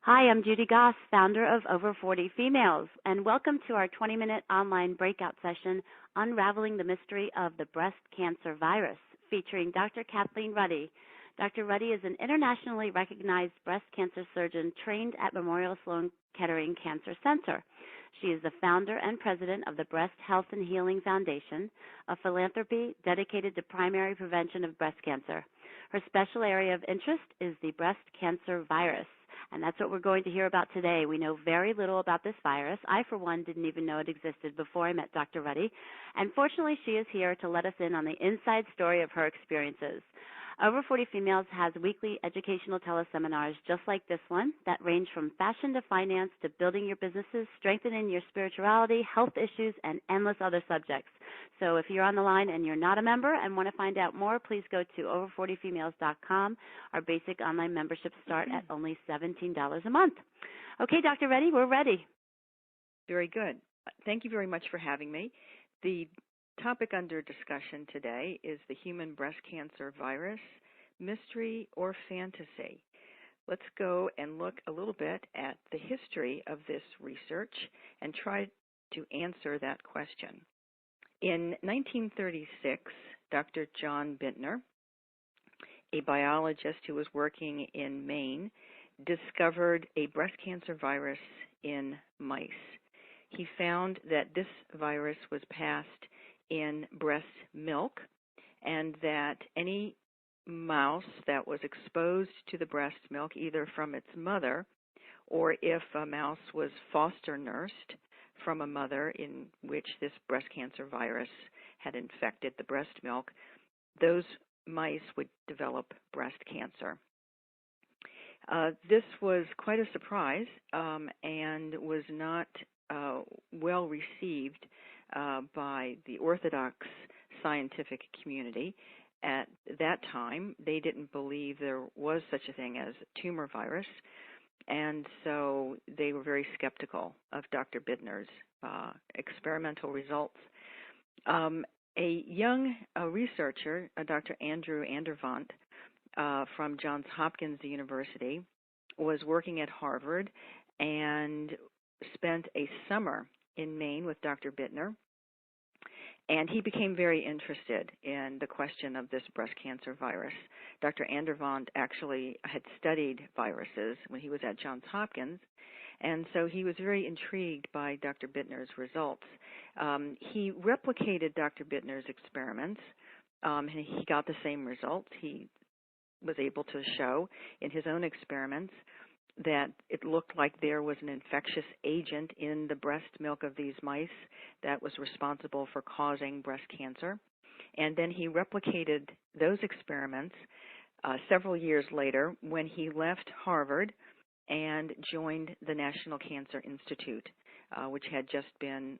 Hi, I'm Judy Goss, founder of Over 40 Females, and welcome to our 20-minute online breakout session, Unraveling the Mystery of the Breast Cancer Virus, featuring Dr. Kathleen Ruddy. Dr. Ruddy is an internationally recognized breast cancer surgeon trained at Memorial Sloan Kettering Cancer Center. She is the founder and president of the Breast Health and Healing Foundation, a philanthropy dedicated to primary prevention of breast cancer. Her special area of interest is the breast cancer virus, and that's what we're going to hear about today. We know very little about this virus. I, for one, didn't even know it existed before I met Dr. Ruddy, and fortunately she is here to let us in on the inside story of her experiences. Over 40 Females has weekly educational teleseminars just like this one that range from fashion to finance to building your businesses, strengthening your spirituality, health issues, and endless other subjects. So if you're on the line and you're not a member and want to find out more, please go to over40females.com. Our basic online memberships start at only $17 a month. Okay, Dr. Ruddy, we're ready. Very good. Thank you very much for having me. The topic under discussion today is the human breast cancer virus, mystery or fantasy. Let's go and look a little bit at the history of this research and try to answer that question. In 1936, Dr. John Bittner, a biologist who was working in Maine, discovered a breast cancer virus in mice. He found that this virus was passed in breast milk, and that any mouse that was exposed to the breast milk, either from its mother or if a mouse was foster nursed from a mother in which this breast cancer virus had infected the breast milk, those mice would develop breast cancer. This was quite a surprise and was not well received by the orthodox scientific community. At that time, they didn't believe there was such a thing as a tumor virus, and so they were very skeptical of Dr. Bittner's experimental results. A young researcher, Dr. Andrew Andervant from Johns Hopkins University, was working at Harvard and spent a summer in Maine with Dr. Bittner, and he became very interested in the question of this breast cancer virus. Dr. Andervant actually had studied viruses when he was at Johns Hopkins, and so he was very intrigued by Dr. Bittner's results. He replicated Dr. Bittner's experiments, and he got the same results. He was able to show in his own experiments that it looked like there was an infectious agent in the breast milk of these mice that was responsible for causing breast cancer. And then he replicated those experiments several years later when he left Harvard and joined the National Cancer Institute, which had just been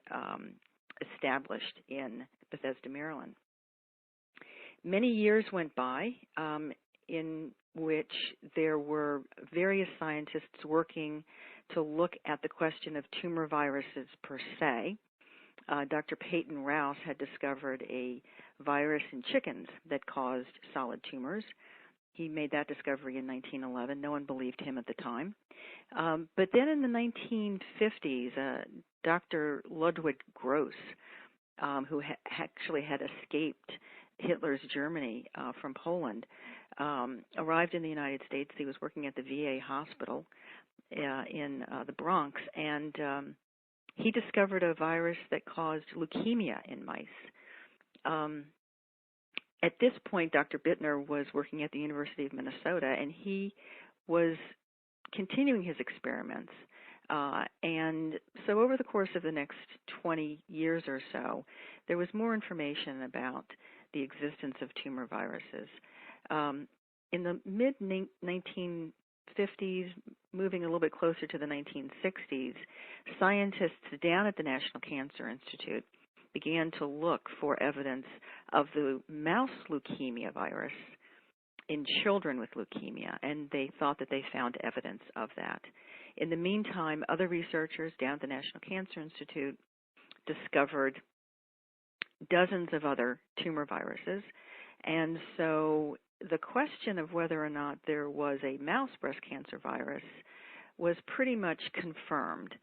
established in Bethesda, Maryland. Many years went by in which there were various scientists working to look at the question of tumor viruses per se. Dr. Peyton Rouse had discovered a virus in chickens that caused solid tumors. He made that discovery in 1911. No one believed him at the time. But then in the 1950s, Dr. Ludwig Gross, who actually had escaped Hitler's Germany from Poland, arrived in the United States. He was working at the VA hospital in the Bronx, and he discovered a virus that caused leukemia in mice. At this point, Dr. Bittner was working at the University of Minnesota, and he was continuing his experiments. And so over the course of the next 20 years or so, there was more information about the existence of tumor viruses. In the mid-1950s, moving a little bit closer to the 1960s, scientists down at the National Cancer Institute began to look for evidence of the mouse leukemia virus in children with leukemia, and they thought that they found evidence of that. In the meantime, other researchers down at the National Cancer Institute discovered dozens of other tumor viruses, and so the question of whether or not there was a mouse breast cancer virus was pretty much confirmed.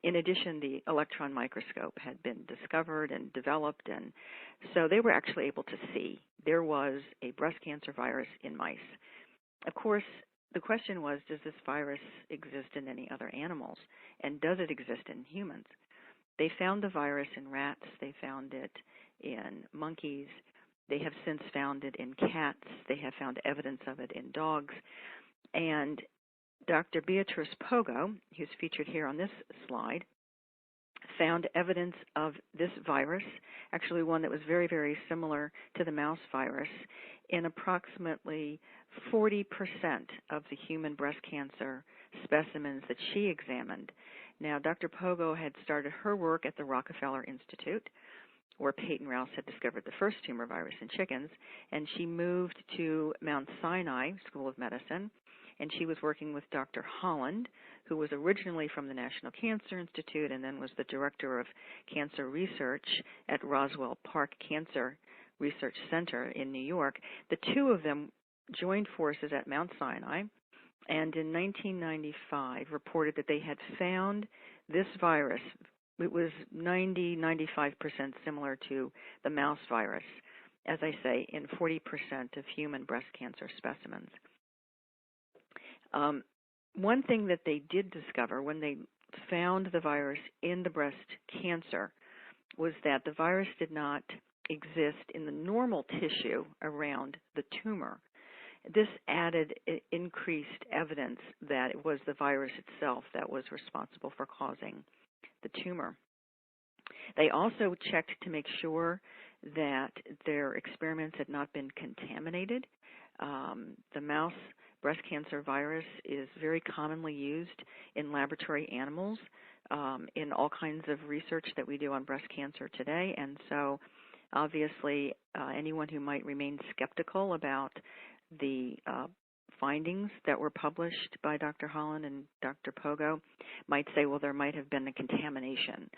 In addition, the electron microscope had been discovered and developed, and so they were actually able to see there was a breast cancer virus in mice. Of course, the question was, does this virus exist in any other animals, and does it exist in humans? They found the virus in rats. They found it in monkeys. They have since found it in cats. They have found evidence of it in dogs. And Dr. Beatrice Pogo, who's featured here on this slide, found evidence of this virus, actually one that was very, very similar to the mouse virus, in approximately 40% of the human breast cancer specimens that she examined. Now, Dr. Pogo had started her work at the Rockefeller Institute, where Peyton Rouse had discovered the first tumor virus in chickens, and she moved to Mount Sinai School of Medicine, and she was working with Dr. Holland, who was originally from the National Cancer Institute and then was the director of cancer research at Roswell Park Cancer Research Center in New York. The two of them joined forces at Mount Sinai, and in 1995 reported that they had found this virus. It was 95% similar to the mouse virus, as I say, in 40% of human breast cancer specimens. One thing that they did discover when they found the virus in the breast cancer was that the virus did not exist in the normal tissue around the tumor. This added increased evidence that it was the virus itself that was responsible for causing the tumor. They also checked to make sure that their experiments had not been contaminated. The mouse breast cancer virus is very commonly used in laboratory animals in all kinds of research that we do on breast cancer today, and so obviously anyone who might remain skeptical about the findings that were published by Dr. Holland and Dr. Pogo might say, well, there might have been a contamination.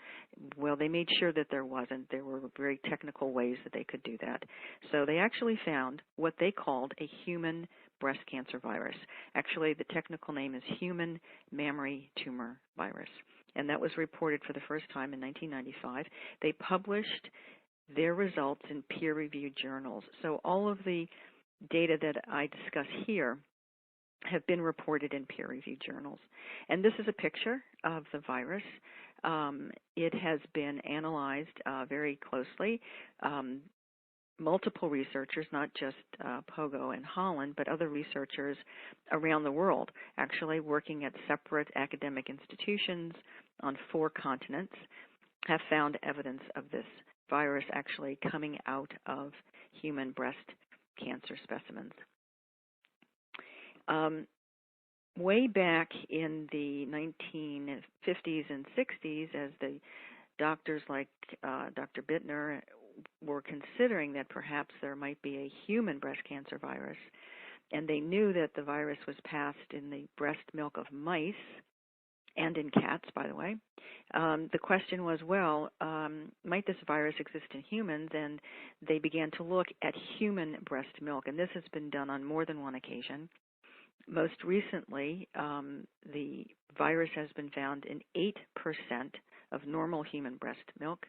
Well, they made sure that there wasn't. There were very technical ways that they could do that. So they actually found what they called a human breast cancer virus. Actually, the technical name is human mammary tumor virus, and that was reported for the first time in 1995. They published their results in peer-reviewed journals. So all of the data that I discuss here have been reported in peer-reviewed journals. And this is a picture of the virus. It has been analyzed very closely. Multiple researchers, not just Pogo and Holland, but other researchers around the world, actually working at separate academic institutions on 4 continents, have found evidence of this virus actually coming out of human breast cancer specimens. Way back in the 1950s and 60s, as the doctors like Dr. Bittner were considering that perhaps there might be a human breast cancer virus, and they knew that the virus was passed in the breast milk of mice and in cats, by the way. The question was, well, might this virus exist in humans? And they began to look at human breast milk, and this has been done on more than one occasion. Most recently, the virus has been found in 8% of normal human breast milk.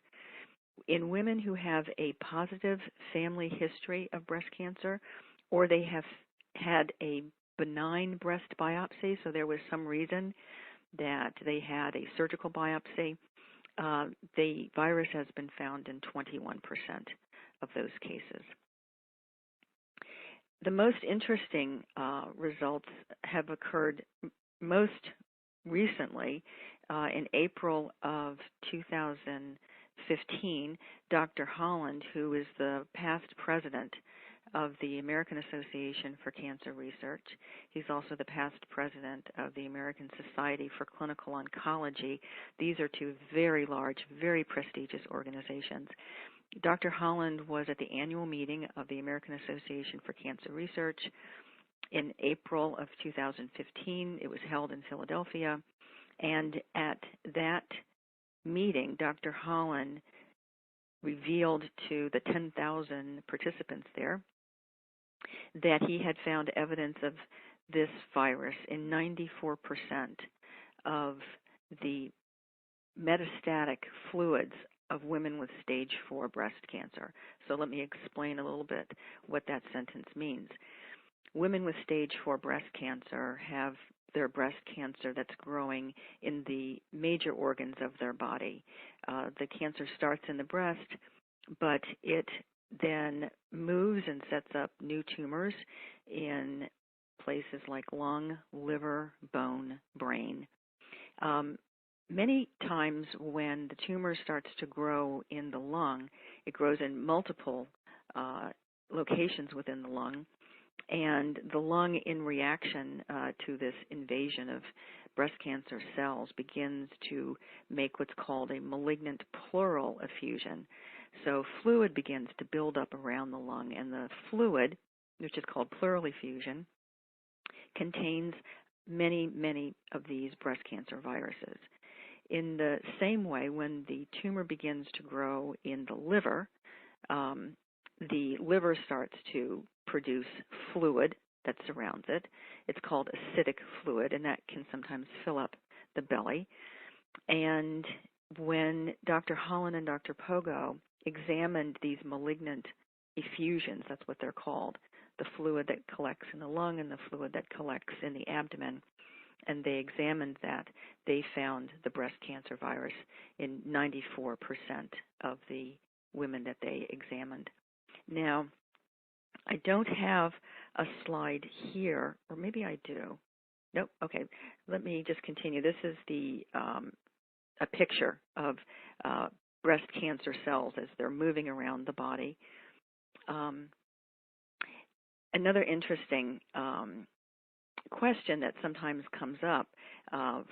In women who have a positive family history of breast cancer, or they have had a benign breast biopsy, so there was some reason that they had a surgical biopsy, the virus has been found in 21% of those cases. The most interesting results have occurred most recently in April of 2015. Dr. Holland, who is the past president of the American Association for Cancer Research, he's also the past president of the American Society for Clinical Oncology. These are 2 very large, very prestigious organizations. Dr. Holland was at the annual meeting of the American Association for Cancer Research in April of 2015. It was held in Philadelphia. And at that meeting, Dr. Holland revealed to the 10,000 participants there that he had found evidence of this virus in 94% of the metastatic fluids of women with stage 4 breast cancer. So let me explain a little bit what that sentence means. Women with stage 4 breast cancer have their breast cancer that's growing in the major organs of their body. The cancer starts in the breast, but it then moves and sets up new tumors in places like lung, liver, bone, brain. Many times when the tumor starts to grow in the lung, it grows in multiple locations within the lung, and the lung, in reaction to this invasion of breast cancer cells, begins to make what's called a malignant pleural effusion. So fluid begins to build up around the lung, and the fluid, which is called pleural effusion, contains many, many of these breast cancer viruses. In the same way, when the tumor begins to grow in the liver starts to produce fluid that surrounds it. It's called acidic fluid, and that can sometimes fill up the belly. And when Dr. Holland and Dr. Pogo examined these malignant effusions, that's what they're called, the fluid that collects in the lung and the fluid that collects in the abdomen, and they examined that, they found the breast cancer virus in 94% of the women that they examined. Now, I don't have a slide here, or maybe I do. Nope. Okay. Let me just continue. This is a picture of breast cancer cells as they're moving around the body. Another interesting question that sometimes comes up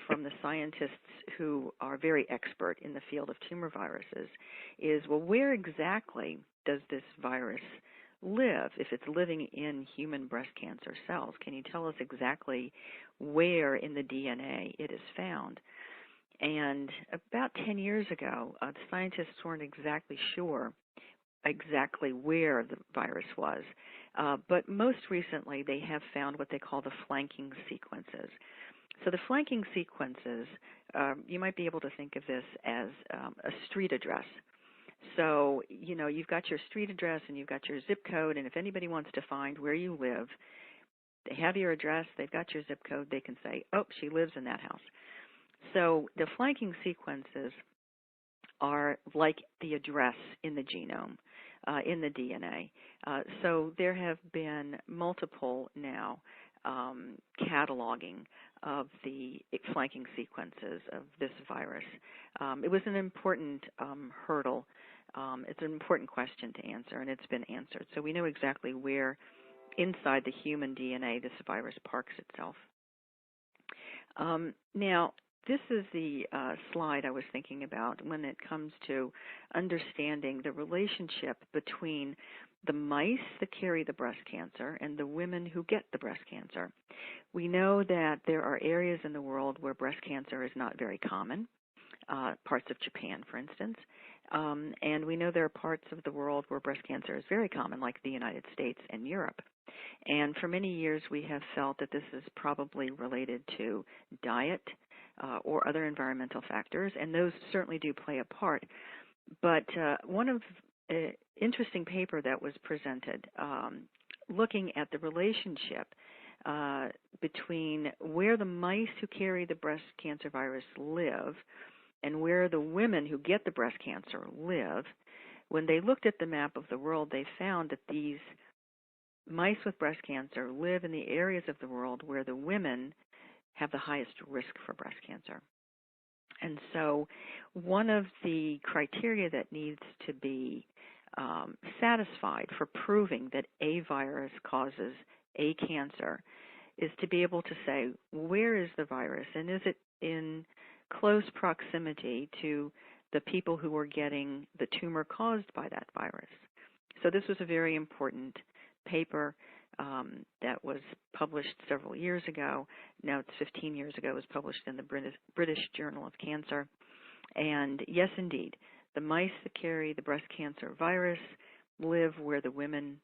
from the scientists who are very expert in the field of tumor viruses is, well, where exactly does this virus live if it's living in human breast cancer cells? Can you tell us exactly where in the DNA it is found? And about 10 years ago, the scientists weren't exactly sure exactly where the virus was. But most recently, they have found what they call the flanking sequences. So the flanking sequences, you might be able to think of this as a street address. So, you know, you've got your street address and you've got your zip code, and if anybody wants to find where you live, they have your address, they've got your zip code, they can say, oh, she lives in that house. So the flanking sequences are like the address in the genome, in the DNA. So there have been multiple now cataloging of the flanking sequences of this virus. It was an important hurdle. It's an important question to answer, and it's been answered. So we know exactly where inside the human DNA this virus parks itself. Now, this is the slide I was thinking about when it comes to understanding the relationship between the mice that carry the breast cancer and the women who get the breast cancer. We know that there are areas in the world where breast cancer is not very common, parts of Japan, for instance, and we know there are parts of the world where breast cancer is very common, like the United States and Europe. And for many years, we have felt that this is probably related to diet or other environmental factors, and those certainly do play a part. But one of interesting paper that was presented looking at the relationship between where the mice who carry the breast cancer virus live and where the women who get the breast cancer live, when they looked at the map of the world, they found that these mice with breast cancer live in the areas of the world where the women have the highest risk for breast cancer. And so one of the criteria that needs to be satisfied for proving that a virus causes a cancer is to be able to say, where is the virus, and is it in close proximity to the people who are getting the tumor caused by that virus? So this was a very important paper that was published several years ago. Now it's 15 years ago. It was published in the British Journal of Cancer. And yes, indeed, the mice that carry the breast cancer virus live where the women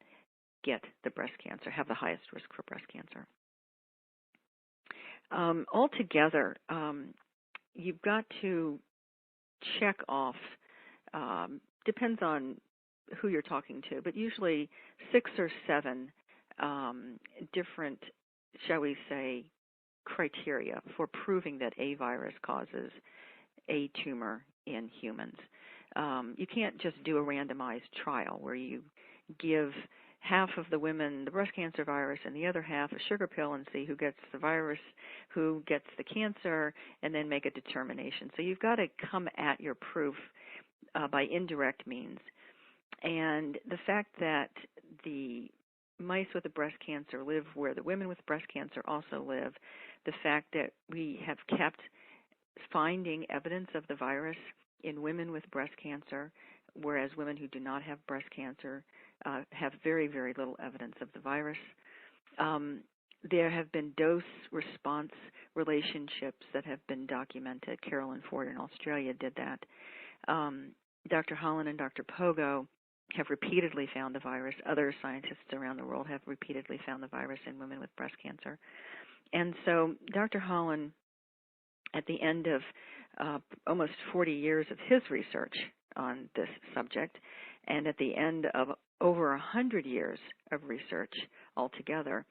get the breast cancer, have the highest risk for breast cancer. Altogether, you've got to check off, depends on who you're talking to, but usually 6 or 7 different, shall we say, criteria for proving that a virus causes a tumor in humans. You can't just do a randomized trial where you give half of the women the breast cancer virus and the other half a sugar pill and see who gets the virus, who gets the cancer, and then make a determination. So you've got to come at your proof by indirect means. And the fact that the mice with the breast cancer live where the women with breast cancer also live, the fact that we have kept finding evidence of the virus in women with breast cancer, whereas women who do not have breast cancer have very, very little evidence of the virus. There have been dose-response relationships that have been documented. Carolyn Ford in Australia did that. Dr. Holland and Dr. Pogo have repeatedly found the virus. Other scientists around the world have repeatedly found the virus in women with breast cancer. And so Dr. Holland, at the end of almost 40 years of his research on this subject, and at the end of over 100 years of research altogether,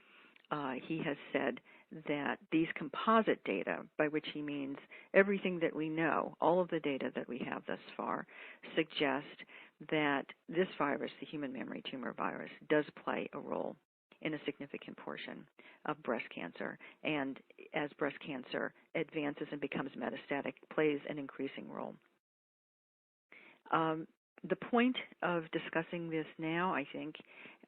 he has said that these composite data, by which he means everything that we know, all of the data that we have thus far, suggest that this virus, the human mammary tumor virus, does play a role in a significant portion of breast cancer, and as breast cancer advances and becomes metastatic, plays an increasing role. The point of discussing this now, I think,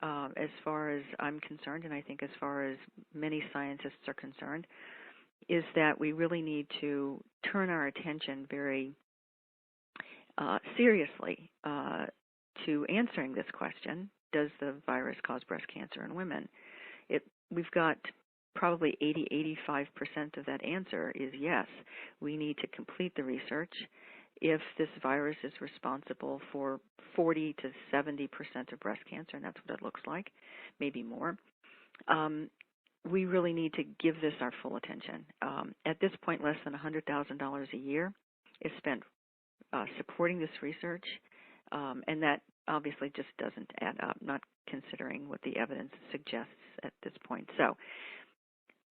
as far as I'm concerned, and I think as far as many scientists are concerned, is that we really need to turn our attention very seriously to answering this question: does the virus cause breast cancer in women? We've got probably 80–85% of that answer is yes. We need to complete the research. If this virus is responsible for 40 to 70% of breast cancer, and that's what it looks like, maybe more, we really need to give this our full attention. At this point, less than $100,000 a year is spent supporting this research, and that obviously just doesn't add up, not considering what the evidence suggests at this point. So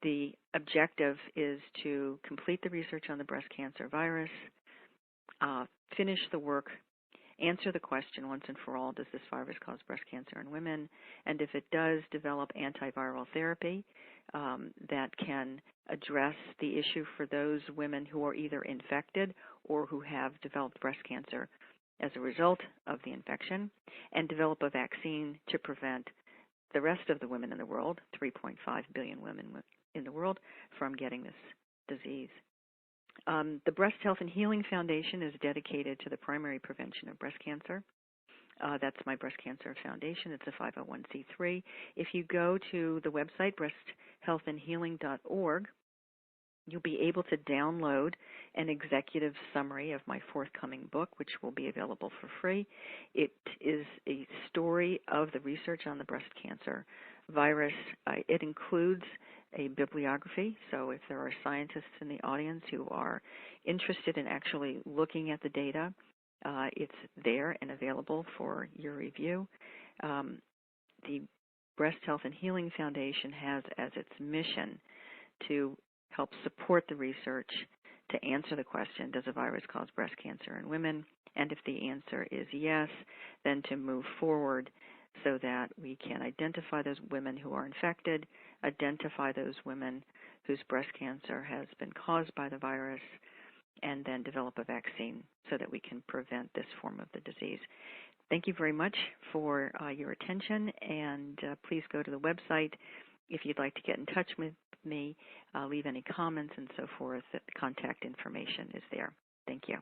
the objective is to complete the research on the breast cancer virus, finish the work, answer the question once and for all: does this virus cause breast cancer in women? And if it does, develop antiviral therapy that can address the issue for those women who are either infected or who have developed breast cancer as a result of the infection, and develop a vaccine to prevent the rest of the women in the world, 3.5 billion women in the world, from getting this disease. The Breast Health and Healing Foundation is dedicated to the primary prevention of breast cancer. That's my Breast Cancer Foundation. It's a 501c3. If you go to the website, breasthealthandhealing.org, you'll be able to download an executive summary of my forthcoming book, which will be available for free. It is a story of the research on the breast cancer virus. It includes a bibliography, so if there are scientists in the audience who are interested in actually looking at the data, it's there and available for your review. The Breast Health and Healing Foundation has as its mission to help support the research to answer the question: does a virus cause breast cancer in women? And if the answer is yes, then to move forward so that we can identify those women who are infected, identify those women whose breast cancer has been caused by the virus, and then develop a vaccine so that we can prevent this form of the disease. Thank you very much for your attention, and please go to the website if you'd like to get in touch with me, leave any comments and so forth. The contact information is there. Thank you.